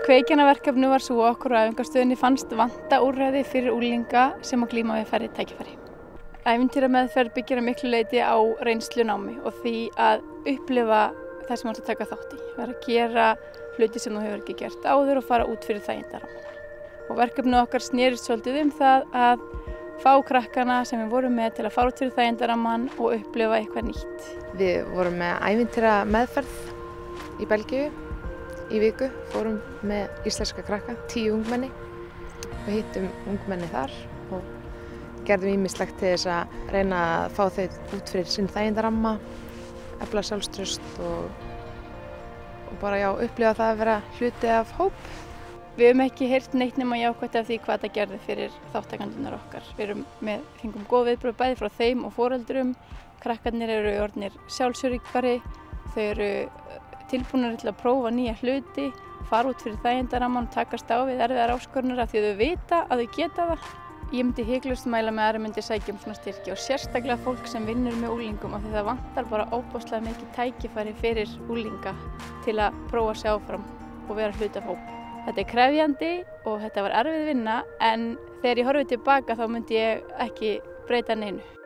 Kveikjan að verkefni var svo að okkur á æfingastöðinni fannst vanta úrræði fyrir unglinga sem að glíma við færri tækifæri. Ævintýrameðferð byggir að miklu leyti á reynslunámi og því að upplifa það sem þú ert að taka þátt í. Vera að gera hluti sem þú hefur ekki gert áður og fara út fyrir þægindarammann. Og verkefnið okkar snerist svolítið það að fá krakkana sem við vorum með til að fara út fyrir þægindarammann og upplifa eitthvað nýtt. Við vorum með ævintýrameðferð í Belgíu í viku, fórum með íslenska krakka, 10 ungmenni og hittum ungmenni þar og gerðum ýmislegt til þess að reyna að fá þau út fyrir sinn þægindaramma, efla sjálfstraust og bara upplifa það að vera hluti af hóp. Við höfum ekki heyrt neitt nema jákvætt af því hvað það gerði fyrir þátttakendur okkar. Við fengum góð viðbrögð bæði frá þeim og foreldrum. Krakkarnir eru orðnir sjálfsöryggari, þau eru tilbúnir til að prófa nýja hluti, fara út fyrir þægindarammann og takast á við erfiðar áskoranir af því að þau vita að þau geta það. Ég myndi hiklaust mæla með aðra myndi sækja svona styrki og sérstaklega fólk sem vinnur með unglingum af því það vantar bara óbúslega mikið tækifæri fyrir unglinga til að prófa sig áfram og vera hluti af hóp. Þetta krefjandi og þetta var erfið vinna en þegar ég horfi tilbaka þá myndi ég ekki breyta neinu.